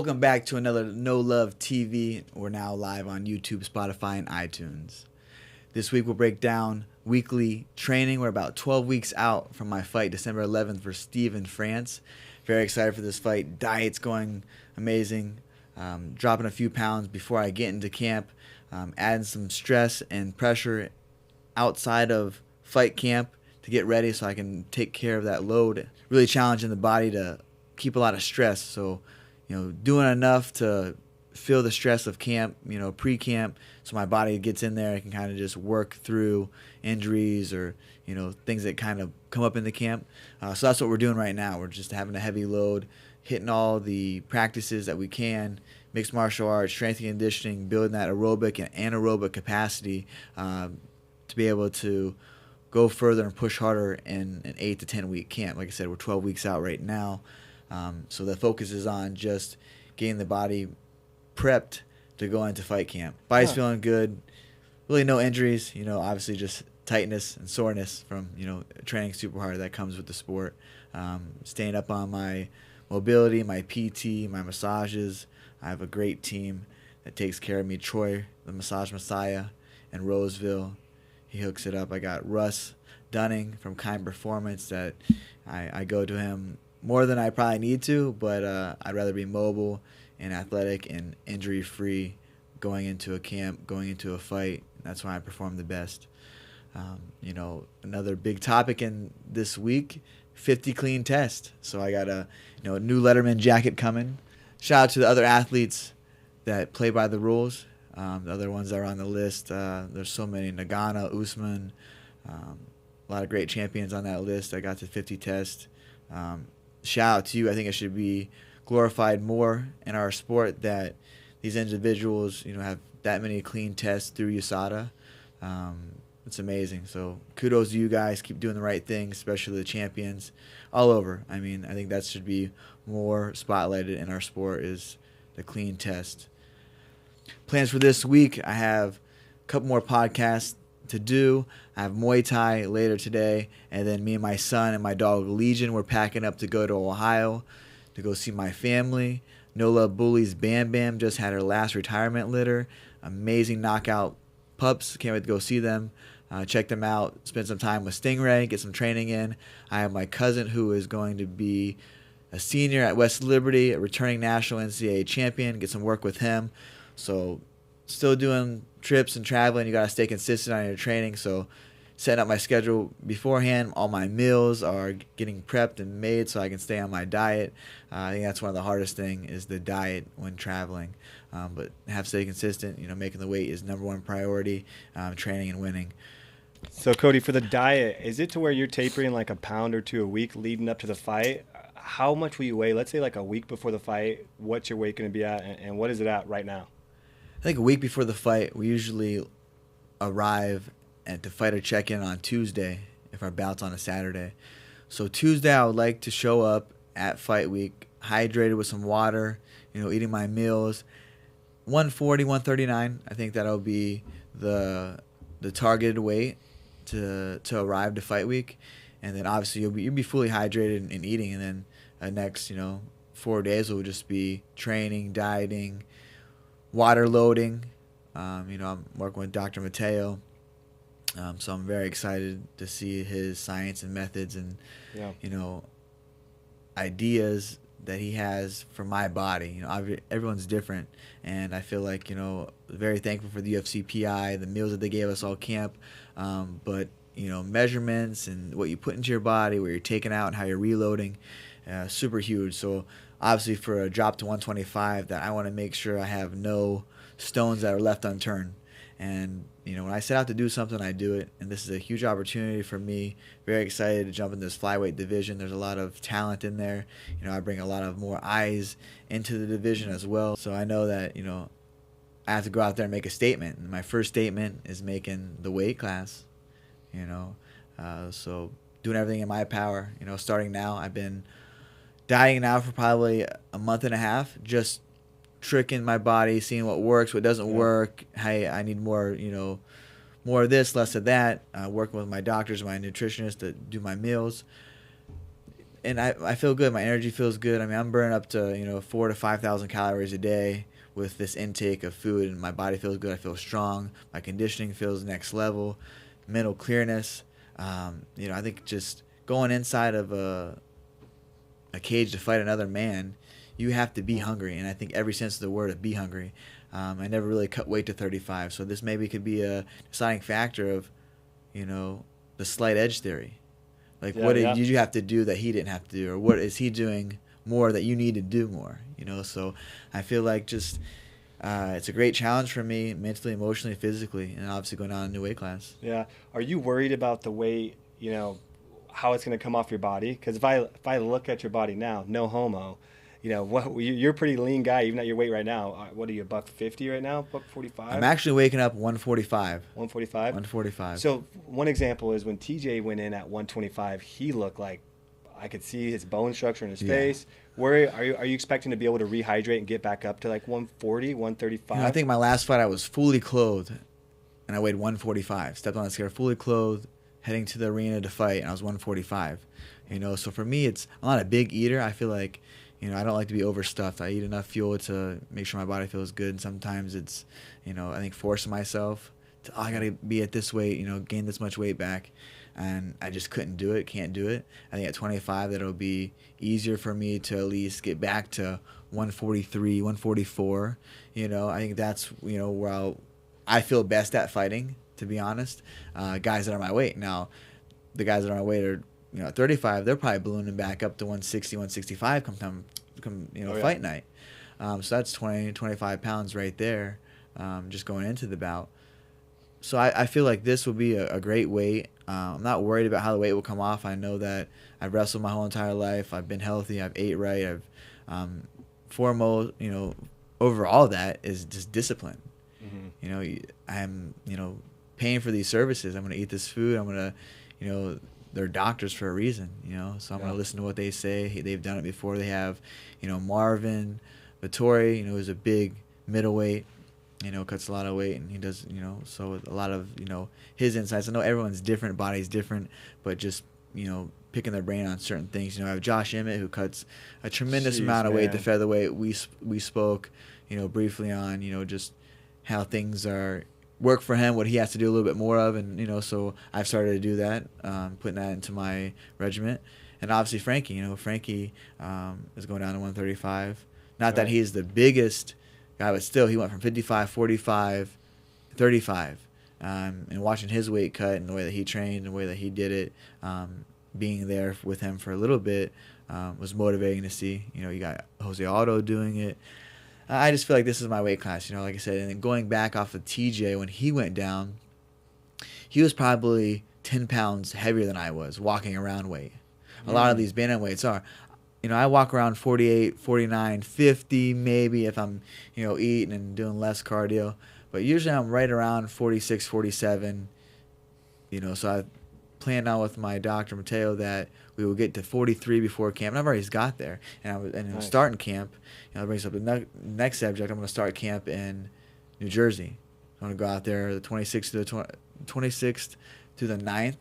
Welcome back to another No Love TV. We're now live on YouTube, Spotify, and iTunes. This week we'll break down weekly training. We're about 12 weeks out from my fight, December 11th for Steve in France. Very excited for this fight. Diet's going amazing. Dropping a few pounds before I get into camp. Adding some stress and pressure outside of fight camp to get ready so I can take care of that load. Really challenging the body to keep a lot of stress. So, doing enough to feel the stress of camp, pre-camp, so my body gets in there. I can kind of just work through injuries or, things that kind of come up in the camp. So that's what we're doing right now. We're just having a heavy load, hitting all the practices that we can, mixed martial arts, strength and conditioning, building that aerobic and anaerobic capacity to be able to go further and push harder in an 8 to 10 week camp. Like I said, we're 12 weeks out right now. So the focus is on just getting the body prepped to go into fight camp. Body's feeling good. Really no injuries. Obviously just tightness and soreness from, training super hard that comes with the sport. Staying up on my mobility, my PT, my massages. I have a great team that takes care of me. Troy, the Massage Messiah, in Roseville. He hooks it up. I got Russ Dunning from Kind Performance that I go to him more than I probably need to, but I'd rather be mobile and athletic and injury-free going into a camp, going into a fight. That's why I perform the best. Another big topic in this week, 50 clean test. So I got a new Letterman jacket coming. Shout out to the other athletes that play by the rules. The other ones that are on the list, there's so many. Nagano, Usman, a lot of great champions on that list. I got to 50 test. Shout out to you. I think it should be glorified more in our sport that these individuals, have that many clean tests through USADA. It's amazing. So kudos to you guys. Keep doing the right thing, especially the champions all over. I think that should be more spotlighted in our sport is the clean test. Plans for this week, I have a couple more podcasts to do. I have Muay Thai later today, and then me and my son and my dog Legion, we're packing up to go to Ohio to go see my family. No Love Bullies Bam Bam just had her last retirement litter. Amazing knockout pups. Can't wait to go see them. Check them out. Spend some time with Stingray. Get some training in. I have my cousin who is going to be a senior at West Liberty, a returning national NCAA champion. Get some work with him. So still doing trips and traveling. You got to stay consistent on your training. So setting up my schedule beforehand. All my meals are getting prepped and made so I can stay on my diet. I think that's one of the hardest things is the diet when traveling. But have to stay consistent. Making the weight is number one priority. Training and winning. So, Cody, for the diet, is it to where you're tapering like a pound or two a week leading up to the fight? How much will you weigh? Let's say like a week before the fight. What's your weight going to be at, and what is it at right now? I think a week before the fight, we usually arrive at the fighter check-in on Tuesday if our bout's on a Saturday. So Tuesday, I would like to show up at fight week, hydrated with some water, eating my meals. 140, 139, I think that'll be the targeted weight to arrive to fight week. And then obviously you'll be fully hydrated and eating. And then the next 4 days will just be training, dieting, water loading. I'm working with Dr. Mateo. So I'm very excited to see his science and methods and, ideas that he has for my body. Everyone's different. And I feel like, very thankful for the UFC PI, the meals that they gave us all camp. But, measurements and what you put into your body, what you're taking out and how you're reloading, super huge. So obviously for a drop to 125, that I want to make sure I have no stones that are left unturned. And, when I set out to do something, I do it. And this is a huge opportunity for me. Very excited to jump in this flyweight division. There's a lot of talent in there. I bring a lot of more eyes into the division as well. So I know that, I have to go out there and make a statement. And my first statement is making the weight class, So doing everything in my power, starting now. I've been dieting now for probably a month and a half, just tricking my body, seeing what works, what doesn't work. Hey, I need more, more of this, less of that. Working with my doctors, my nutritionist to do my meals. and I feel good. My energy feels good. I mean, I'm burning up to 4,000 to 5,000 calories a day with this intake of food, and my body feels good. I feel strong. My conditioning feels next level. Mental clearness. I think just going inside of a cage to fight another man, you have to be hungry, and I think every sense of the word of be hungry. I never really cut weight to 35, so this maybe could be a deciding factor of, the slight edge theory. Like, what did you have to do that he didn't have to do, or what is he doing more that you need to do more? So I feel like just it's a great challenge for me, mentally, emotionally, physically, and obviously going on a new weight class. Yeah. Are you worried about the weight? How it's going to come off your body? Because if I look at your body now, no homo. You're a pretty lean guy, even at your weight right now. What are you, $150 right now? $145? I'm actually waking up 145. 145? 145. So one example is when TJ went in at 125, he looked like I could see his bone structure in his face. Where are you expecting to be able to rehydrate and get back up to like 140, 135? I think my last fight I was fully clothed, and I weighed 145. Stepped on the scale fully clothed, heading to the arena to fight, and I was 145. So for me, I'm not a big eater. I feel like I don't like to be overstuffed. I eat enough fuel to make sure my body feels good. And sometimes it's, I think forcing myself to, I got to be at this weight, gain this much weight back. And I just couldn't do it, can't do it. I think at 25, that'll be easier for me to at least get back to 143, 144. I think that's, where I feel best at fighting, to be honest. Guys that are my weight. Now, the guys that are my weight are, at 35, they're probably ballooning back up to 160, 165 come fight night. So that's 20, 25 pounds right there, just going into the bout. So I feel like this will be a great weight. I'm not worried about how the weight will come off. I know that I've wrestled my whole entire life. I've been healthy. I've ate right. Foremost, over all that is just discipline. Mm-hmm. I'm, paying for these services. I'm going to eat this food. I'm going to, they're doctors for a reason, so I'm going to listen to what they say. They've done it before. They have, Marvin Vittori, who's a big middleweight, cuts a lot of weight, and he does, so a lot of, his insights. I know everyone's different, body's different, but just, picking their brain on certain things. I have Josh Emmett, who cuts a tremendous amount of weight to featherweight. We spoke, briefly on, just how things work for him, what he has to do a little bit more of, and so I've started to do that, putting that into my regiment. And obviously Frankie, Frankie is going down to 135. Not that he's the biggest guy, but still he went from 55, 45, 35. And watching his weight cut and the way that he trained and the way that he did it, being there with him for a little bit was motivating to see. You got Jose Aldo doing it. I just feel like this is my weight class, like I said. And then going back off of TJ, when he went down, he was probably 10 pounds heavier than I was walking around weight. A lot of these bantamweights are. I walk around 48, 49, 50 maybe if I'm, eating and doing less cardio. But usually I'm right around 46, 47. So I planned out with my doctor, Mateo, that we will get to 43 before camp. And I've already got there. And I'm starting camp. That brings up the next subject. I'm going to start camp in New Jersey. I'm going to go out there the 26th to the 9th,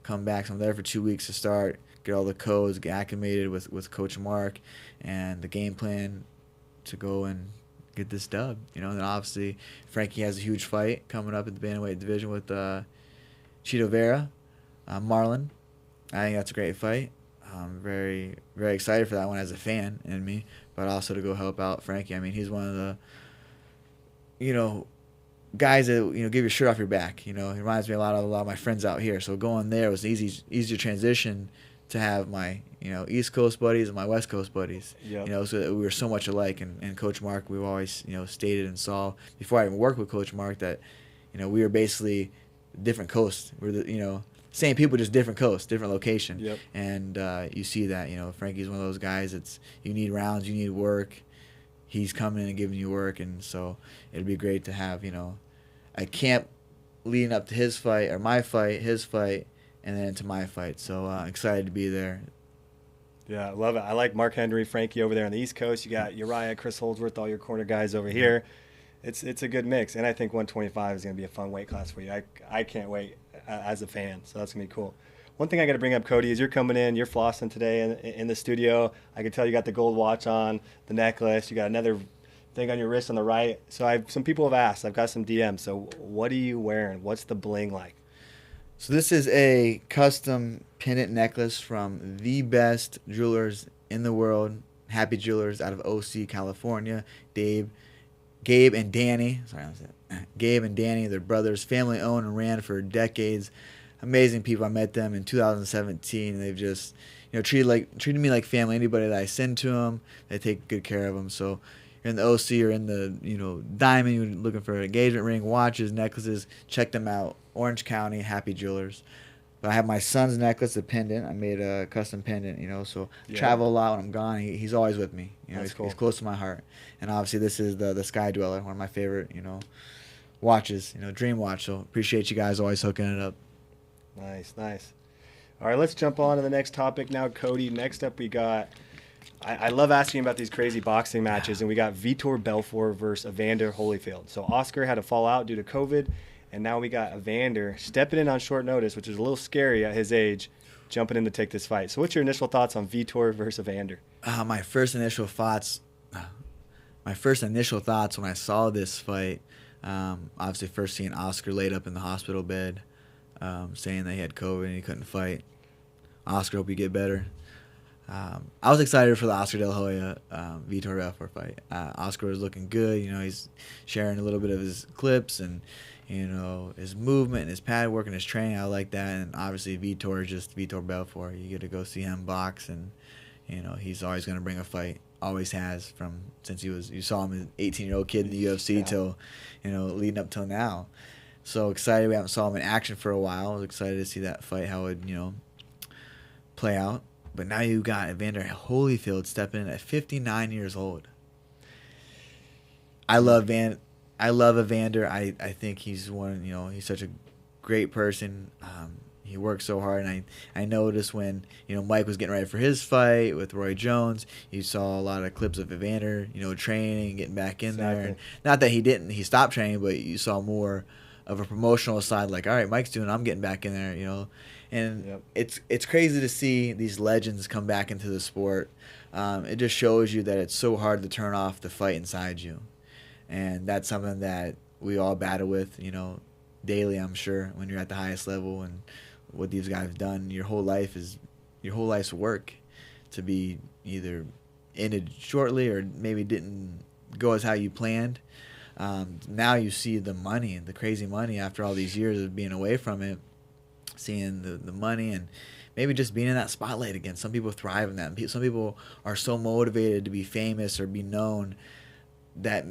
come back. So I'm there for 2 weeks to start, get all the codes, get acclimated with Coach Mark, and the game plan to go and get this dub. And then obviously Frankie has a huge fight coming up at the bantamweight division with Chito Vera, Marlon. I think that's a great fight. I'm very, very excited for that one as a fan in me, but also to go help out Frankie. I mean, he's one of the, guys that, give your shirt off your back. He reminds me a lot of my friends out here. So going there was an easier transition to have my, East Coast buddies and my West Coast buddies. Yep. So that we were so much alike. And Coach Mark, we've always, stated and saw before I even worked with Coach Mark that, we were basically different coasts. We're the, same people, just different coasts, different location. Yep. And you see that, Frankie's one of those guys. You need rounds, you need work. He's coming in and giving you work, and so it'd be great to have, a camp leading up to his fight, or my fight, his fight, and then into my fight. So excited to be there. Yeah, I love it. I like Mark Henry, Frankie over there on the East Coast. You got Uriah, Chris Holdsworth, all your corner guys over here. It's a good mix, and I think 125 is going to be a fun weight class for you. I can't wait as a fan, so that's going to be cool. One thing I got to bring up, Cody, is you're coming in, you're flossing today in the studio. I can tell you got the gold watch on, the necklace. You got another thing on your wrist on the right. So some people have asked. I've got some DMs. So what are you wearing? What's the bling like? So this is a custom pendant necklace from the best jewelers in the world, Happy Jewelers out of OC, California. Gabe and Danny. Sorry, I said Gabe and Danny. They're brothers, family owned and ran for decades. Amazing people. I met them in 2017. They've just, treated me like family. Anybody that I send to them, they take good care of them. So you're in the OC or in the Diamond, you're looking for an engagement ring, watches, necklaces, check them out. Orange County, Happy Jewelers. But I have my son's necklace, a pendant. I made a custom pendant, so I travel a lot when I'm gone. He's always with me. He's close to my heart. And obviously this is the Sky Dweller, one of my favorite, watches, dream watch. So appreciate you guys always hooking it up. Nice. All right, let's jump on to the next topic now, Cody. Next up we got, I love asking about these crazy boxing matches, and we got Vitor Belfort versus Evander Holyfield. So Oscar had to fall out due to COVID. And now we got Evander stepping in on short notice, which is a little scary at his age, jumping in to take this fight. So what's your initial thoughts on Vitor versus Evander? My first initial thoughts when I saw this fight, obviously first seeing Oscar laid up in the hospital bed, saying that he had COVID and he couldn't fight. Oscar, hope you get better. I was excited for the Oscar De La Hoya Vitor Belfort fight. Oscar was looking good. He's sharing a little bit of his clips and his movement and his pad work and his training. I like that. And obviously Vitor is just Vitor Belfort. You get to go see him box, and he's always going to bring a fight. Always has, since you saw him as an 18-year-old kid in the UFC till leading up till now. So excited. We haven't saw him in action for a while. I was excited to see that fight, how it play out. But now you got Evander Holyfield stepping in at 59 years old. I love Evander. I think he's he's such a great person. He works so hard, and I noticed when Mike was getting ready for his fight with Roy Jones, you saw a lot of clips of Evander training and getting back in there. And not that he stopped training, but you saw more of a promotional side, like, all right, Mike's doing it, I'm getting back in there, And it's crazy to see these legends come back into the sport. It just shows you that it's so hard to turn off the fight inside you. And that's something that we all battle with, daily, I'm sure, when you're at the highest level. And what these guys have done, your whole life's work to be either ended shortly or maybe didn't go as how you planned. Now you see the money, the crazy money after all these years of being away from it, seeing the money and maybe just being in that spotlight again. Some people thrive in that. Some people are so motivated to be famous or be known that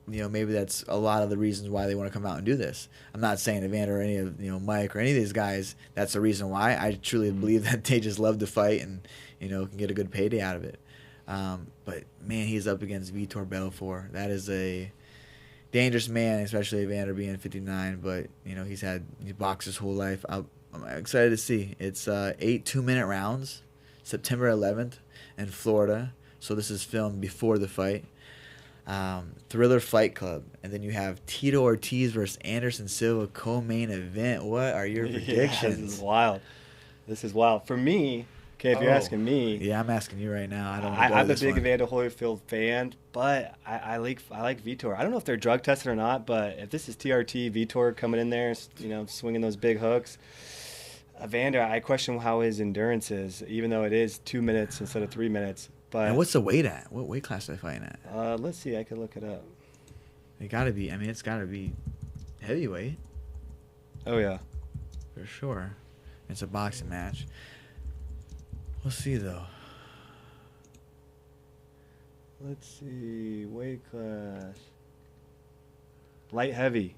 maybe that's a lot of the reasons why they want to come out and do this. I'm not saying Evander or any of Mike or any of these guys that's the reason why. I truly believe that they just love to fight and can get a good payday out of it. But man, he's up against Vitor Belfort. That is a dangerous man, especially Evander being 59. But he's boxed his whole life. I'm excited to see. It's 8 2-minute rounds, September 11th in Florida. So this is filmed before the fight. Triller Fight Club, and then you have Tito Ortiz versus Anderson Silva co-main event. What are your predictions? This is wild for me. Okay, if you're asking me, yeah, I'm asking you right now. I'm a big Evander Holyfield fan, but I like Vitor. I don't know if they're drug tested or not, but if this is TRT, Vitor coming in there, swinging those big hooks. Evander, I question how his endurance is, even though it is 2 minutes instead of 3 minutes. But and what's the weight at? What weight class are they fighting at? Let's see. I can look it up. It got to be. I mean, it's got to be heavyweight. Oh, yeah. For sure. It's a boxing match. We'll see, though. Let's see. Weight class. Light heavy.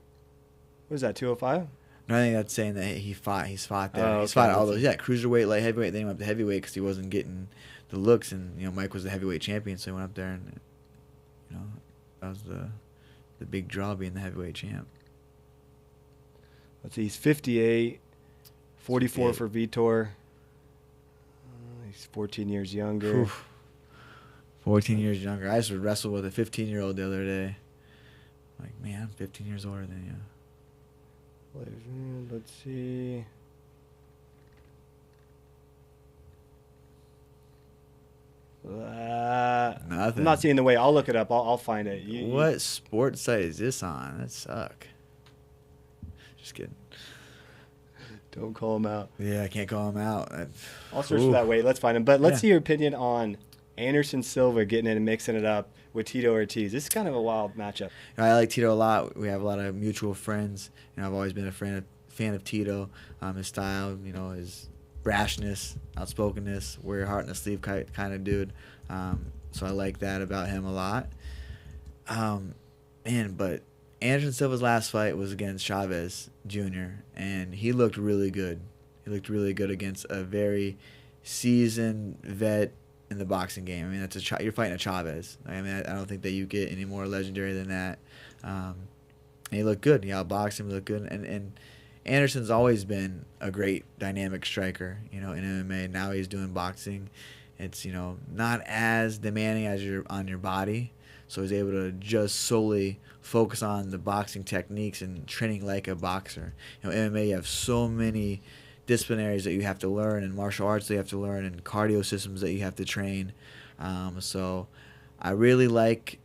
What is that, 205? No, I think that's saying that he's fought there. Oh, he's fought all those. Yeah, cruiserweight, light heavyweight. Then he went up to heavyweight because he wasn't getting the looks. And, Mike was the heavyweight champion, so he went up there and, that was the big draw, being the heavyweight champ. Let's see. He's 58. 44 for Vitor. He's 14 years younger. Oof. 14 years younger. I just wrestled with a 15-year-old the other day. Like, man, I'm 15 years older than you. Let's see. nothing. I'm not seeing the weight. I'll look it up. I'll find it. What sports site is this on? That suck. Just kidding. Don't call him out. Yeah, I can't call him out. I'll search for that weight. Let's find him. But let's see your opinion on Anderson Silva getting in and mixing it up with Tito Ortiz. This is kind of a wild matchup. I like Tito a lot. We have a lot of mutual friends. I've always been a fan of Tito. His style, his brashness, outspokenness, wear your heart in the sleeve kind of dude. So I like that about him a lot. But Anderson Silva's last fight was against Chavez Jr., and he looked really good. He looked really good against a very seasoned vet in the boxing game. I mean, you're fighting a Chavez. I mean, I don't think that you get any more legendary than that. And he looked good. He outboxed him. He looked good. And Anderson's always been a great dynamic striker, in MMA. Now he's doing boxing. It's, not as demanding as on your body. So he's able to just solely focus on the boxing techniques and training like a boxer. MMA, you have so many disciplinaries that you have to learn, and martial arts that you have to learn, and cardio systems that you have to train. So I really like,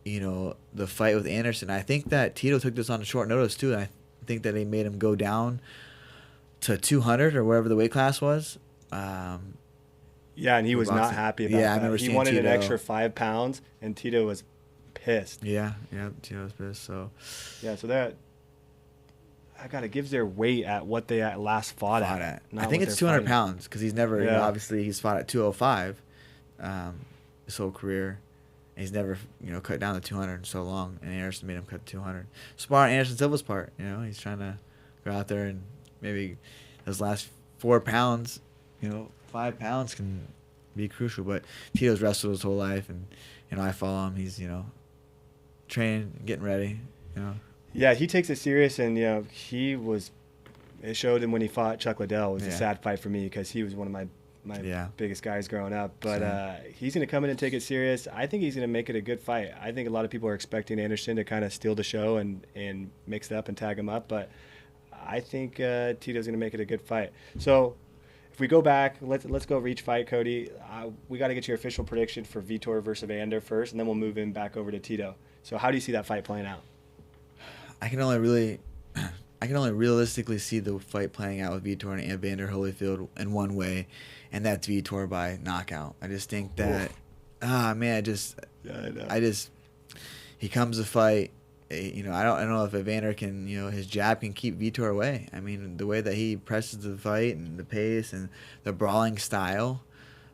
the fight with Anderson. I think that Tito took this on short notice too. And I think that they made him go down to 200 or whatever the weight class was. Yeah, and he was not happy about that. I remember he wanted an extra 5 pounds, and Tito was pissed. Yeah, Tito was pissed. So yeah, so that I gotta give their weight at what they last fought at. I think it's 200 pounds because he's never, obviously he's fought at 205 his whole career. And he's never, cut down to 200 in so long, and Anderson made him cut to 200. Smart on Anderson Silva's part, he's trying to go out there and maybe those last 4 pounds, 5 pounds can be crucial. But Tito's wrestled his whole life, and I follow him. He's, training, getting ready, Yeah, he takes it serious, and it showed him when he fought Chuck Liddell. It was a sad fight for me because he was one of my biggest guys growing up. But he's going to come in and take it serious. I think he's going to make it a good fight. I think a lot of people are expecting Anderson to kind of steal the show and mix it up and tag him up. But I think Tito's going to make it a good fight. So if we go back, let's go over each fight, Cody. We got to get your official prediction for Vitor versus Evander first, and then we'll move in back over to Tito. So how do you see that fight playing out? I can only realistically see the fight playing out with Vitor and Evander Holyfield in one way, and that's Vitor by knockout. I just think that, he comes to fight. I don't know if Evander can, his jab can keep Vitor away. I mean, the way that he presses the fight and the pace and the brawling style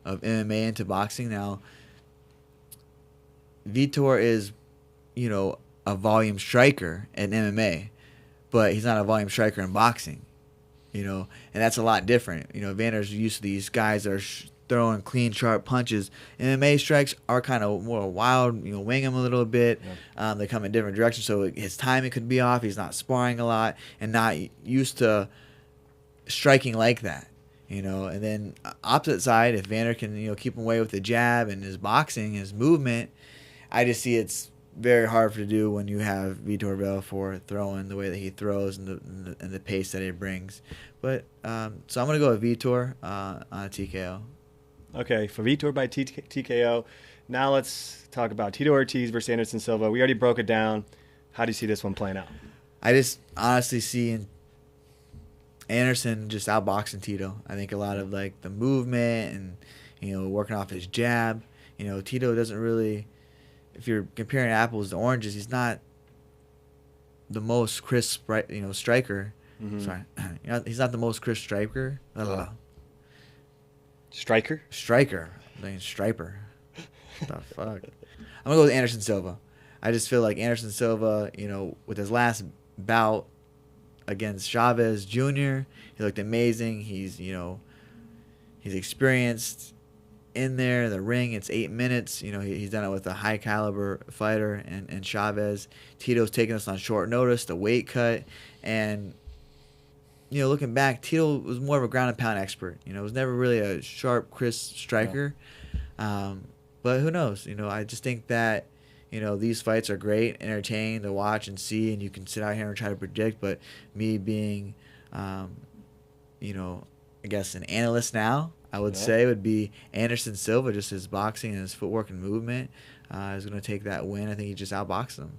of MMA into boxing. Now, Vitor is, a volume striker in MMA, but he's not a volume striker in boxing, and that's a lot different. Evander's used to these guys that are throwing clean, sharp punches. MMA strikes are kind of more wild, wing him a little bit. Yep. They come in different directions, so his timing could be off. He's not sparring a lot and not used to striking like that, And then opposite side, if Evander can, keep him away with the jab and his boxing, his movement, I just see it's very hard to do when you have Vitor Belfort throwing the way that he throws and the pace that he brings. But so I'm gonna go with Vitor on a TKO. Okay, for Vitor by TKO. Now let's talk about Tito Ortiz versus Anderson Silva. We already broke it down. How do you see this one playing out? I just honestly see Anderson just outboxing Tito. I think a lot of like the movement and working off his jab. Tito doesn't really. If you're comparing apples to oranges, he's not the most crisp, striker. Mm-hmm. Sorry, he's not the most crisp striker. Striker? Striker. Striper. What the fuck? I'm gonna go with Anderson Silva. I just feel like Anderson Silva, with his last bout against Chavez Jr., he looked amazing. He's experienced. In there, the ring, it's 8 minutes. He's done it with a high caliber fighter and Chavez. Tito's taking us on short notice, the weight cut, and looking back, Tito was more of a ground and pound expert. Was never really a sharp, crisp striker. Yeah. But who knows? I just think that these fights are great, entertaining to watch and see, and you can sit out here and try to predict. But me being, I guess an analyst now. I would say, would be Anderson Silva. Just his boxing and his footwork and movement is going to take that win. I think he just outboxed him.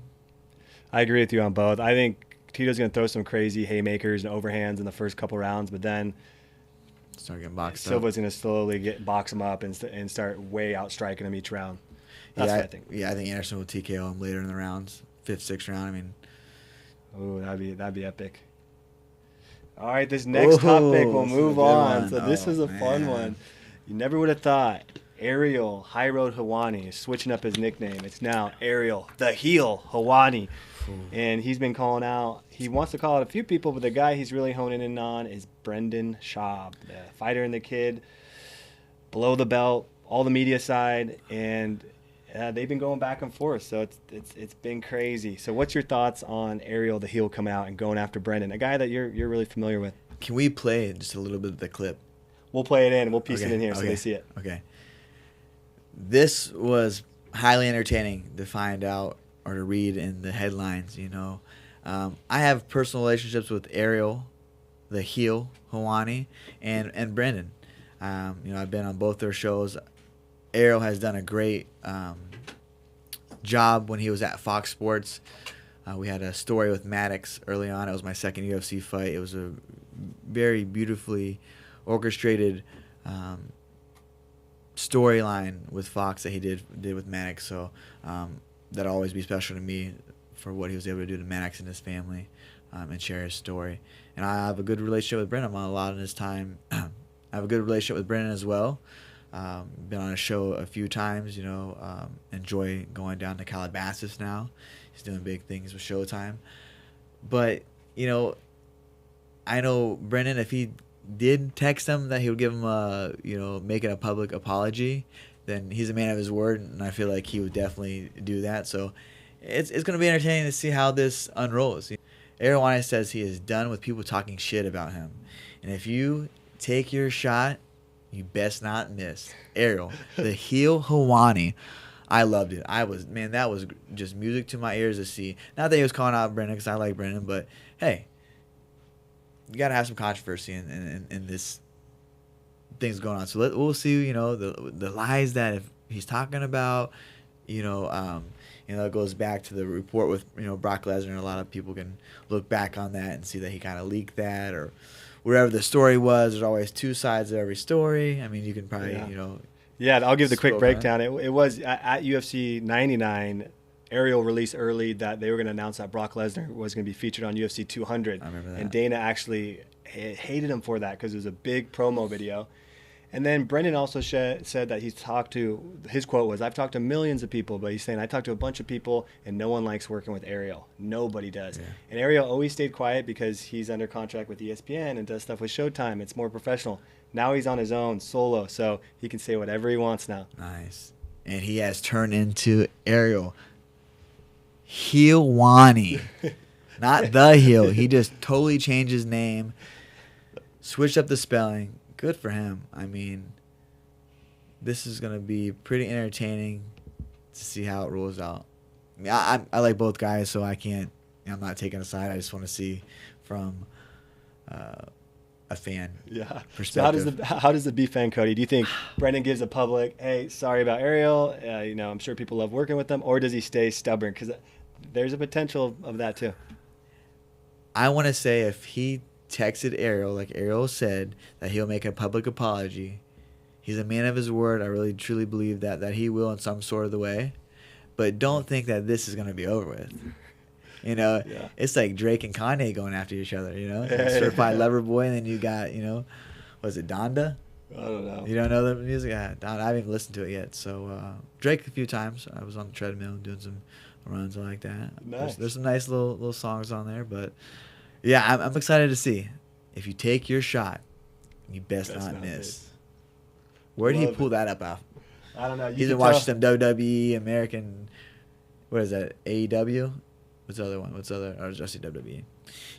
I agree with you on both. I think Tito's going to throw some crazy haymakers and overhands in the first couple rounds, but then start getting boxed Silva's going to slowly box him up and start way outstriking him each round. That's what I think. Yeah, I think Anderson will TKO him later in the rounds, 5th, 6th round. I mean, oh, that'd be epic. All right, this next topic, we'll move on. One. So this is a fun one. You never would have thought Ariel Helwani is switching up his nickname. It's now Ariel the Heel Helwani. And he's been calling out, he wants to call out a few people, but the guy he's really honing in on is Brendan Schaub, the fighter and the kid, below the belt, all the media side, and they've been going back and forth, so it's been crazy. So what's your thoughts on Ariel the Heel coming out and going after Brendan, a guy that you're really familiar with? Can we play just a little bit of the clip? We'll play it in. We'll piece it in here so they see it. Okay. This was highly entertaining to find out or to read in the headlines, you know. I have personal relationships with Ariel, the Heel Helwani, and Brendan. You know, I've been on both their shows. Ariel has done a great job when he was at Fox Sports. We had a story with Maddox early on. It was my second UFC fight. It was a very beautifully orchestrated storyline with Fox that he did with Maddox. So that'll always be special to me for what he was able to do to Maddox and his family and share his story. And I have a good relationship with Brendan. I'm on a lot of his time. I have a good relationship with Brendan as well. Been on a show a few times, you know. Enjoy going down to Calabasas now. He's doing big things with Showtime. But, you know, I know Brendan, if he did text him that he would give him a, you know, making a public apology, then he's a man of his word, and I feel like he would definitely do that. So it's going to be entertaining to see how this unrolls. Ariel Helwani says he is done with people talking shit about him. And if you take your shot, you best not miss. Ariel, the Heel Helwani. I loved it. That was just music to my ears to see. Not that he was calling out Brendan, because I like Brendan, but hey, you got to have some controversy in this things going on. So we'll see, you know, the lies that if he's talking about, you know, it goes back to the report with, you know, Brock Lesnar, and a lot of people can look back on that and see that he kind of leaked that, or wherever the story was. There's always two sides of every story. I mean, you can probably, you know. Yeah, I'll give the quick breakdown. It was at UFC 99, Ariel released early that they were going to announce that Brock Lesnar was going to be featured on UFC 200. I remember that. And Dana actually hated him for that because it was a big promo video. And then Brendan also said that he's talked to, his quote was, I've talked to millions of people, but he's saying, I talked to a bunch of people and no one likes working with Ariel. Nobody does. Yeah. And Ariel always stayed quiet because he's under contract with ESPN and does stuff with Showtime. It's more professional. Now he's on his own, solo, so he can say whatever he wants now. Nice. And he has turned into Ariel Helwani. Not the heel. He just totally changed his name, switched up the spelling. Good for him. I mean, this is going to be pretty entertaining to see how it rolls out. I mean, I like both guys, so I'm not taking a side. I just want to see from a fan perspective. So how does the beef end, Cody? Do you think Brendan gives a public, hey, sorry about Ariel, you know, I'm sure people love working with them, or does he stay stubborn? Because there's a potential of that too. I want to say if he texted Ariel, like Ariel said, that he'll make a public apology, he's a man of his word. I really truly believe that he will in some sort of the way. But don't think that this is going to be over with. You know, It's like Drake and Kanye going after each other, you know? Like Certified Lover Boy, and then you got, you know, was it Donda? I don't know. You don't know the music? Yeah, Donda. I haven't even listened to it yet. So Drake a few times. I was on the treadmill doing some runs like that. Nice. There's some nice little songs on there. But, yeah, I'm excited to see. If you take your shot, you best not miss. Where did he pull that up off? I don't know. He's been watching some WWE, American, what is that, AEW? What's the other one? What's the other? Or just WWE.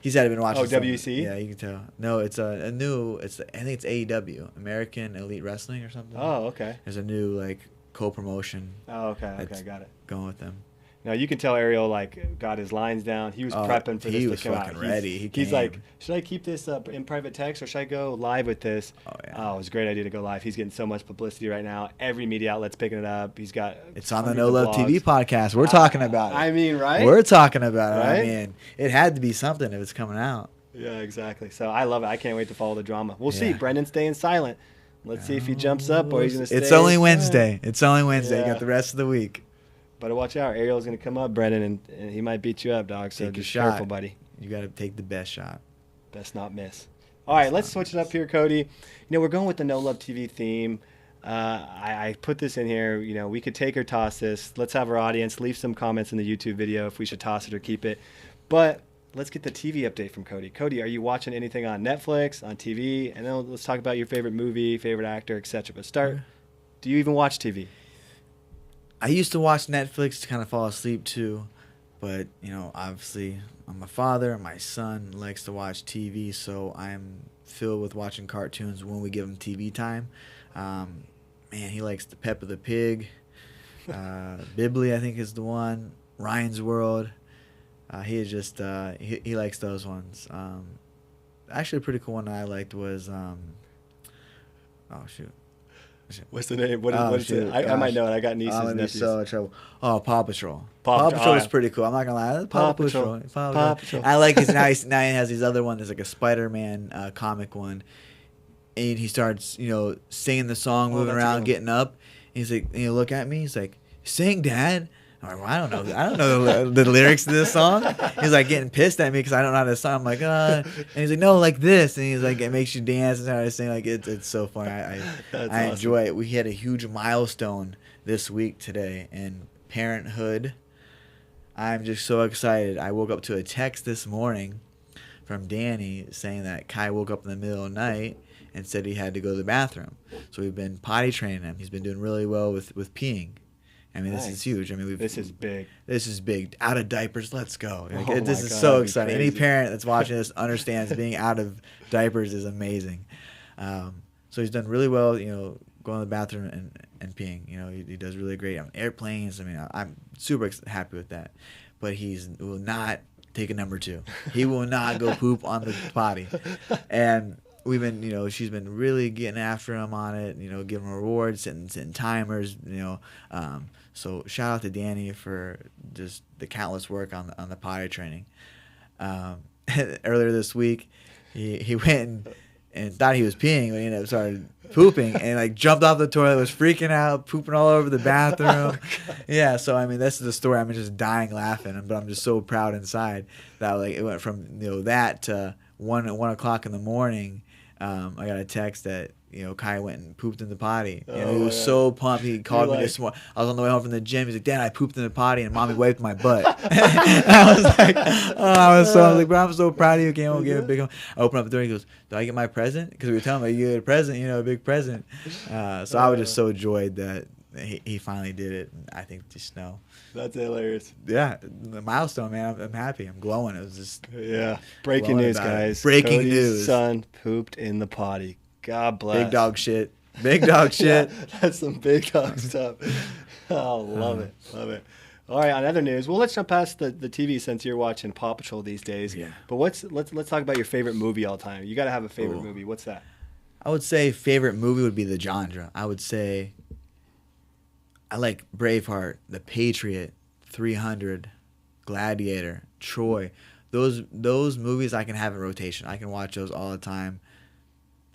He's had been watching. Oh, WC? Yeah, you can tell. No, it's a new. I think it's AEW, American Elite Wrestling or something. Oh, okay. There's a new like co-promotion. Oh, okay, got it. Going with them. Now you can tell Ariel like got his lines down. He was prepping for this to come out. He was fucking ready. He's like, should I keep this up in private text or should I go live with this? Oh yeah. Oh, it was a great idea to go live. He's getting so much publicity right now. Every media outlet's picking it up. He's got. It's on the No Love TV podcast. We're talking about it. I mean, right? We're talking about it. Right? I mean, it had to be something if it's coming out. Yeah, exactly. So I love it. I can't wait to follow the drama. We'll see. Brendan's staying silent. Let's see if he jumps up or he's going to stay. It's only Wednesday. It's only Wednesday. Yeah. You got the rest of the week. Better watch out. Ariel's going to come up, Brendan, and he might beat you up, dog. So just careful, buddy. You got to take the best shot. Best not miss. All right, let's switch it up here, Cody. You know, we're going with the No Love TV theme. I put this in here. You know, we could take or toss this. Let's have our audience leave some comments in the YouTube video if we should toss it or keep it. But let's get the TV update from Cody. Cody, are you watching anything on Netflix, on TV? And then let's talk about your favorite movie, favorite actor, etc. But start, do you even watch TV? I used to watch Netflix to kind of fall asleep too, but you know, obviously, I'm a father. My son likes to watch TV, so I'm filled with watching cartoons when we give him TV time. Man, he likes the Peppa the Pig, Bibley, I think is the one. Ryan's World. He is just he likes those ones. Actually, a pretty cool one that I liked was oh shoot. What's the name? What is it? I might know it. I got nieces and nephews. So trouble. Oh, Paw Patrol. Paw Patrol was pretty cool. I'm not gonna lie. Paw Patrol. Paw Patrol. I like his now. Now he has these other one. There's like a Spider-Man comic one, and he starts singing the song, moving around, getting up. And he's like, and he'll look at me. He's like, "Sing, Dad." I'm like, well, I don't know the lyrics to this song. He's like getting pissed at me because I don't know how to song. I'm like, and he's like, no, like this. And he's like, it makes you dance and how to sing. Like it's so fun. I awesome. Enjoy it. We had a huge milestone this week today in parenthood. I'm just so excited. I woke up to a text this morning from Danny saying that Kai woke up in the middle of the night and said he had to go to the bathroom. So we've been potty training him. He's been doing really well with peeing. I mean, this is huge. I mean, this is big. This is big. Out of diapers, let's go. Like, this is so exciting. Any parent that's watching this understands being out of diapers is amazing. So he's done really well, going to the bathroom and peeing. He does really great on airplanes. I mean, I'm super happy with that. But he will not take a number 2. He will not go poop on the potty. And we've been, she's been really getting after him on it, giving him rewards, setting timers, so shout out to Danny for just the countless work on the potty training. Earlier this week, he went and thought he was peeing, but he ended up started pooping and like jumped off the toilet, was freaking out, pooping all over the bathroom. Yeah, so I mean, this is the story. I'm just dying laughing, but I'm just so proud inside that like it went from that to 1 o'clock in the morning. I got a text that Kai went and pooped in the potty. He was so pumped. He called me this morning. I was on the way home from the gym. He's like, "Dad, I pooped in the potty, and Mommy wiped my butt." I was like, I was bro, I'm so proud of you. Came home, gave a big hug. I opened up the door. He goes, "Do I get my present?" Because we were telling him, "You get a present, a big present." So I was just so joyed that he finally did it. And I think just know. That's hilarious. Yeah, the milestone, man. I'm happy. I'm glowing. It was just breaking news, guys. Breaking Cody's news. Son pooped in the potty. God bless. Big dog shit. Big dog shit. That's some big dog stuff. Oh, love it. Love it. All right, on other news, well, let's jump past the TV since you're watching Paw Patrol these days. Yeah. But let's talk about your favorite movie all time. You got to have a favorite movie. What's that? I would say favorite movie would be the genre. I would say I like Braveheart, The Patriot, 300, Gladiator, Troy. Those movies I can have in rotation. I can watch those all the time.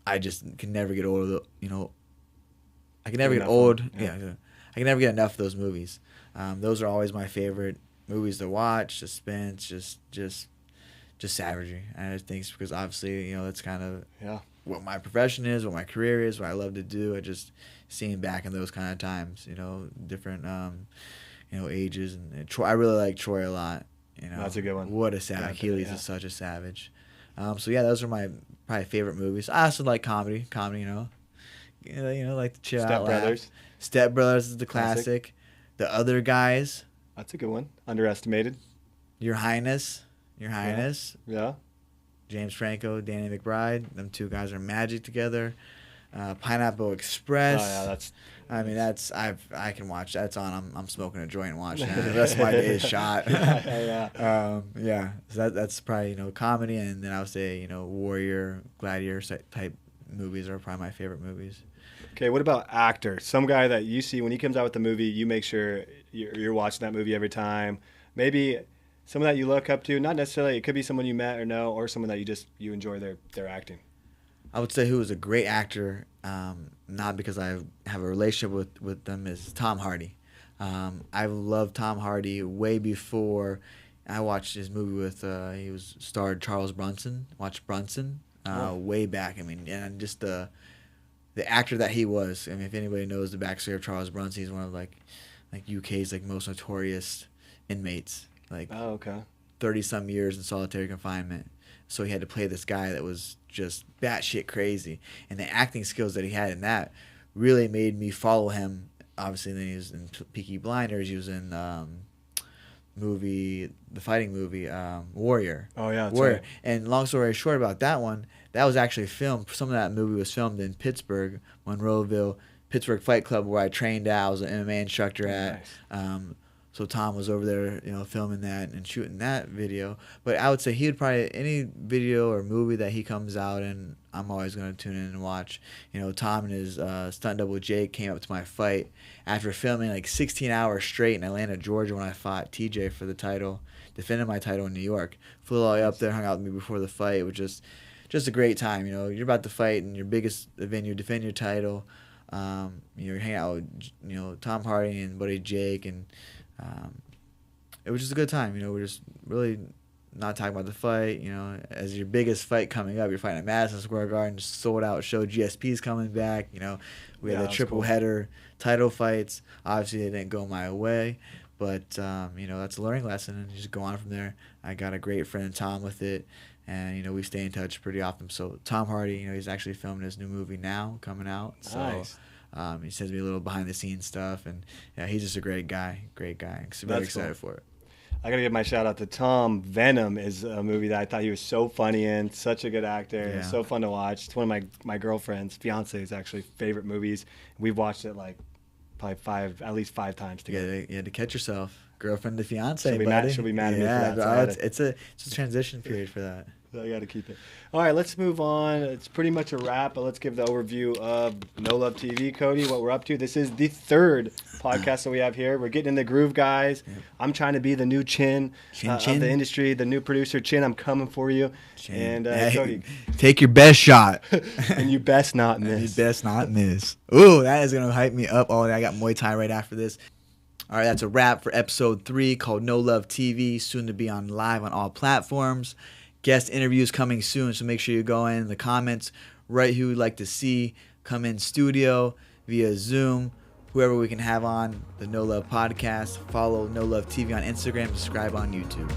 I just can never get old of I can never get old. Yeah. I can never get enough of those movies. Those are always my favorite movies to watch. Suspense, just savagery. And I just think it's because obviously, that's kind of what my profession is, what my career is, what I love to do. I just seeing back in those kind of times, different ages. And Troy, I really like Troy a lot. That's a good one. What a savage. Achilles is such a savage. So yeah, those are my probably favorite movies. I also like comedy. Like to chill out. Step Brothers is the classic. The Other Guys. That's a good one. Underestimated. Your Highness. Yeah. James Franco, Danny McBride. Them two guys are magic together. Pineapple Express. Oh yeah, that's. I mean, I can watch. That's on. I'm smoking a joint and watching it. The rest of my day is shot. Yeah. So that's probably comedy, and then I would say warrior, gladiator type movies are probably my favorite movies. Okay, what about actor? Some guy that you see when he comes out with the movie, you make sure you're watching that movie every time. Maybe someone that you look up to, not necessarily. It could be someone you met or know, or someone that you enjoy their acting. I would say who was a great actor, not because I have a relationship with them, is Tom Hardy. I loved Tom Hardy way before I watched his movie with he was starred Charles Bronson. Watched Bronson way back. I mean, and just the actor that he was. I mean, if anybody knows the backstory of Charles Bronson, he's one of like UK's most notorious inmates. Oh, okay. 30-some years in solitary confinement. So he had to play this guy that was just batshit crazy. And the acting skills that he had in that really made me follow him. Obviously, then he was in Peaky Blinders. He was in the fighting movie, Warrior. Oh, yeah, that's Warrior. right. And long story short about that one, that was actually filmed. Some of that movie was filmed in Pittsburgh, Monroeville, Pittsburgh Fight Club, where I trained at. I was an MMA instructor at. Nice. So Tom was over there, filming that and shooting that video. But I would say he would probably, any video or movie that he comes out in, I'm always going to tune in and watch. Tom and his stunt double Jake came up to my fight after filming 16 hours straight in Atlanta, Georgia, when I fought TJ for the title, defended my title in New York. Flew all the way up there, hung out with me before the fight. It was just a great time. You're about to fight in your biggest event, you defend your title. You're hanging out with Tom Hardy and buddy Jake, and it was just a good time. We're just really not talking about the fight. As your biggest fight coming up, you're fighting at Madison Square Garden, just sold out show. GSP's coming back. We had the triple header title fights. Obviously, they didn't go my way, but that's a learning lesson, and you just go on from there. I got a great friend, Tom, with it, and we stay in touch pretty often. So Tom Hardy, he's actually filming his new movie now, coming out. So, nice. He sends me a little behind the scenes stuff, and he's just a great guy. I'm very excited for it. I gotta give my shout out to Tom. Venom is a movie that I thought he was so funny in, such a good actor. Yeah. It was so fun to watch. It's one of my girlfriend's fiance's actually favorite movies. We've watched it probably at least five times together. You had to catch yourself, girlfriend to fiance. She'll be mad at me for that. It's a transition period for that. So I got to keep it. All right, let's move on. It's pretty much a wrap, but let's give the overview of No Love TV, Cody, what we're up to. This is the third podcast that we have here. We're getting in the groove, guys. Yeah. I'm trying to be the new Chin of the industry, the new producer. Chin, I'm coming for you. Chin. And Cody, take your best shot. And you best not miss. Ooh, that is going to hype me up all day. I got Muay Thai right after this. All right, that's a wrap for episode 3 called No Love TV, soon to be on live on all platforms. Guest interviews coming soon, so make sure you go in the comments, write who you'd like to see, come in studio via Zoom, whoever we can have on the No Love podcast. Follow No Love TV on Instagram, subscribe on YouTube.